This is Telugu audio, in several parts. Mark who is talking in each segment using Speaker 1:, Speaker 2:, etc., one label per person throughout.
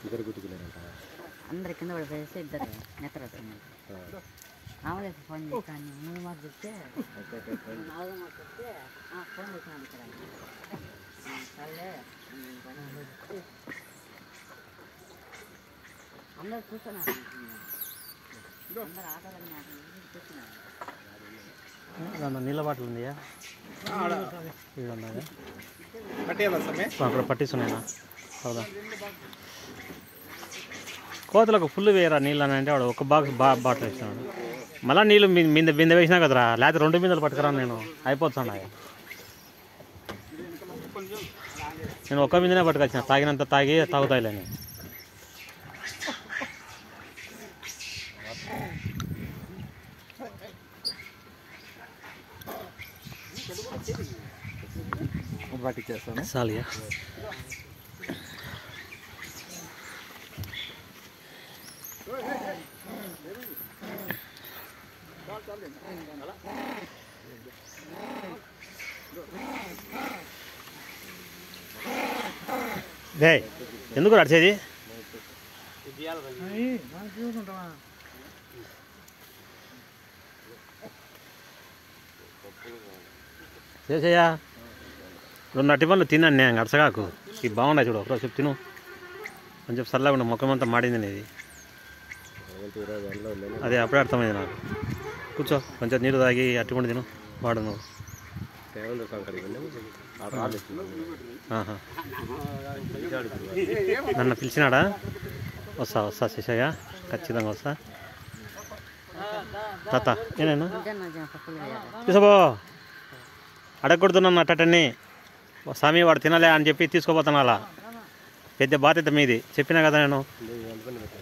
Speaker 1: ఇద్దరు గుర్తుకులేరంట
Speaker 2: అందరి కింద పడిపోయేసి ఇద్దరు నిద్ర వస్తున్నారు. రామలేసి ఫోన్ చేస్తాను మూడు మాట చెప్తే నాలుగో మాట చెప్తే ఫోన్ చేసినాను ఇక్కడ సర్లే అందరు కూర్చున్నారు. అందరు ఆటోలన్నీ కూర్చున్నారు.
Speaker 3: నీళ్ళ బాటలు ఉందియా అక్కడ పట్టిస్తున్నాయినా అవుదా కోతలకు ఫుల్ వేయరా నీళ్ళు అని అంటే వాడు ఒక బాక్స్ బాటిల్ వేసినాడు. మళ్ళీ నీళ్ళు బిందె వేసినా కదరా, లేకపోతే 2 బిందెలు పట్టుకురా నేను అయిపోతున్నా. నేను ఒక్క బిందెనే పట్టుకొచ్చిన, తాగినంత తాగుతాయిలేని.
Speaker 1: పట్టించేస్తాను
Speaker 3: చాలియా డే ఎందుకు నడిచేది చేసేయా 2 అట్టి పనులు తిన్నాను నేను గడసగాకు. ఇవి బాగున్నాయి చూడు, ఒకరోజు చెప్పు తిను కొంచెం చల్లగా ఉన్న ముఖం అంతా మాడింది అనేది. అదే అప్పుడే అర్థమైంది నాకు. కూర్చో కొంచెం నీళ్ళు తాగి అట్టుకుంటు తిను వాడు నువ్వు. నన్ను పిలిచినాడా? వస్తా శేషయ్య, ఖచ్చితంగా వస్తా. తాత ఏనైనా తీసుకోబో, అడగకూడుతున్నాను అట్టని స్వామి వాడు తినలే అని చెప్పి తీసుకోపోతాను. అలా పెద్ద బాధ్యత మీది, చెప్పినా కదా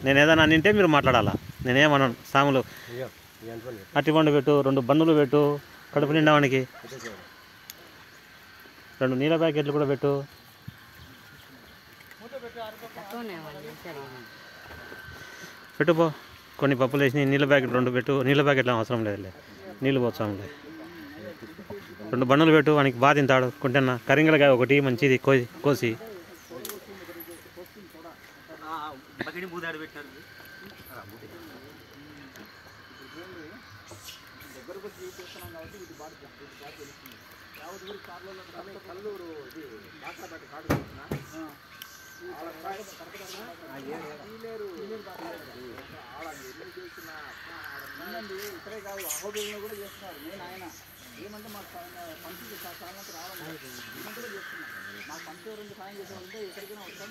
Speaker 3: నేను ఏదైనా నింటే మీరు మాట్లాడాలా. నేనేమన్నాను సాములు అట్టిపండు పెట్టు, 2 బన్నులు పెట్టు కడుపు నిండా వానికి, 2 నీళ్ళ ప్యాకెట్లు కూడా పెట్టు. పెట్టుపో, కొన్ని పప్పులు వేసి నీళ్ళ ప్యాకెట్ 2 పెట్టు. నీళ్ళ ప్యాకెట్లు అవసరం లేదులే, నీళ్ళు పోతాంలే. 2 బన్నులు పెట్టు, వానికి బాగా తింటాడు. కొంటన్నా కరింగలకాయ ఒకటి మంచిది కోసి
Speaker 4: ఇక్కడే కాదు అహోబిల్లో కూడా చేస్తున్నారు. నేను ఆయన ఏమంటే మాకు పంచి సాయంత్రం రావాలి ఏమంటే చేస్తున్నాను. మాకు పంచి 2 సాయం చేసేవాళ్ళంటే ఎక్కడికైనా వస్తాం.